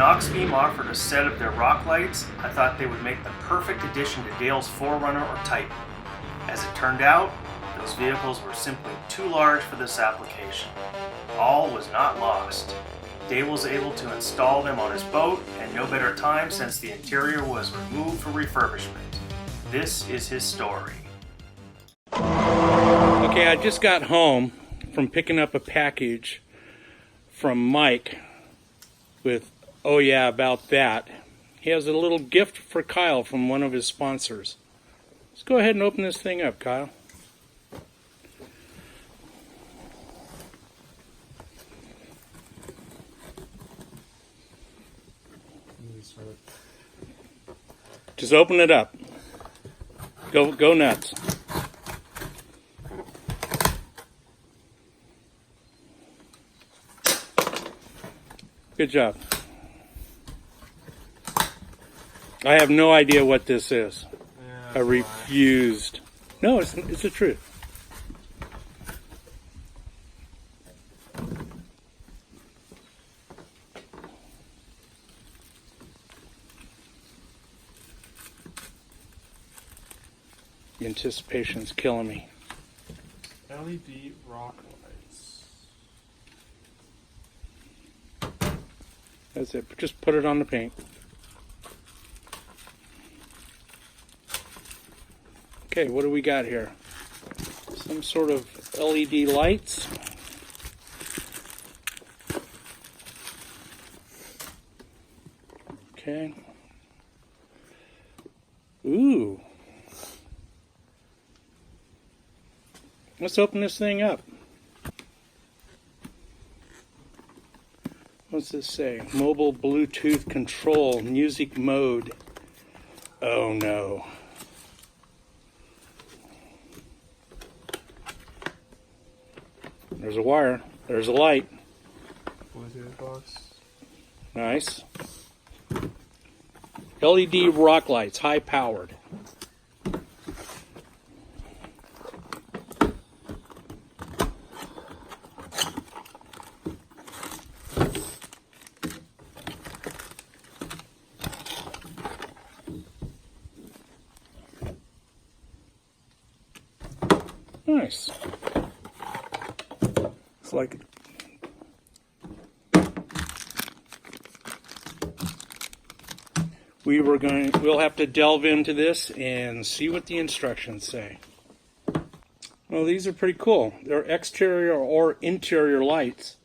Auxbeam offered a set of their rock lights, I thought they would make the perfect addition to Dale's 4Runner or Titan. As it turned out, those vehicles were simply too large for this application. All was not lost. Dale was able to install them on his boat, and no better time since the interior was removed for refurbishment. This is his story. Okay, I just got home from picking up a package from Mike with, oh yeah, about that. He has a little gift for Kyle from one of his sponsors. Let's go ahead and open this thing up, Kyle. Just open it up. Go nuts. Good job. I have no idea what this is. I refused. No, it's the truth. The anticipation's killing me. LED rock lights. That's it. Just put it on the paint. Okay, what do we got here? Some sort of LED lights. Okay. Ooh. Let's open this thing up. What's this say? Mobile Bluetooth control, music mode. Oh no. There's a wire. There's a light. Bluetooth box. Nice. LED rock lights, high powered. Nice. It's like we'll have to delve into this and see what the instructions say. Well, these are pretty cool. They're exterior or interior lights.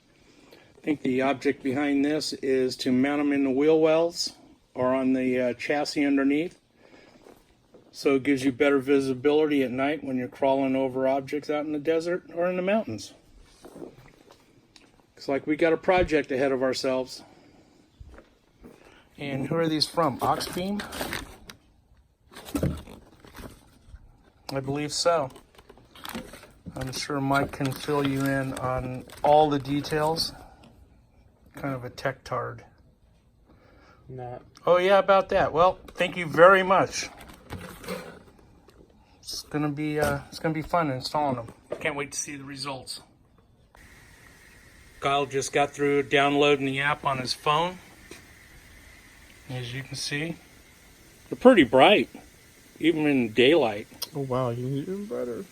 I think the object behind this is to mount them in the wheel wells or on the chassis underneath. So it gives you better visibility at night when you're crawling over objects out in the desert or in the mountains. Looks like we got a project ahead of ourselves. And who are these from? Auxbeam? I believe so. I'm sure Mike can fill you in on all the details. Kind of a tech tard. Not. Oh yeah, about that. Well, thank you very much. It's gonna be fun installing them. Can't wait to see the results. Kyle just got through downloading the app on his phone. As you can see, they're pretty bright, even in daylight. Oh wow, you can even better.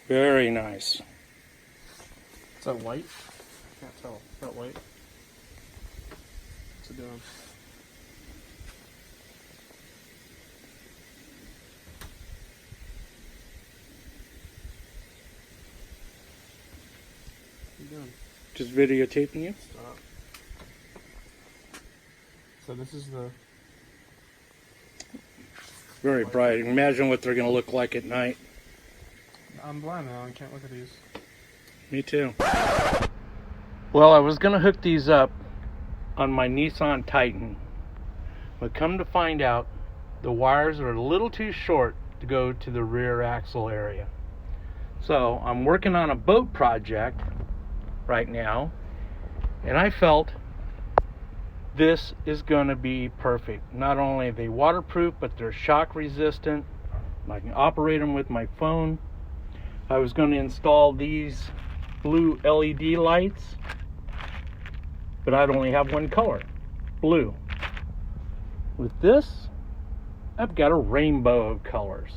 Very nice. Is that white? I can't tell. Is that white? What's it doing? What are you doing? Just videotaping you. Stop. So this is the... Very bright. Imagine what they're going to look like at night. I'm blind now, I can't look at these. Me too. Well, I was going to hook these up on my Nissan Titan, but come to find out, the wires are a little too short to go to the rear axle area. So I'm working on a boat project right now, and I felt this is going to be perfect. Not only are they waterproof, but they're shock resistant. I can operate them with my phone. I was going to install these blue LED lights, but I'd only have one color, blue. With this, I've got a rainbow of colors.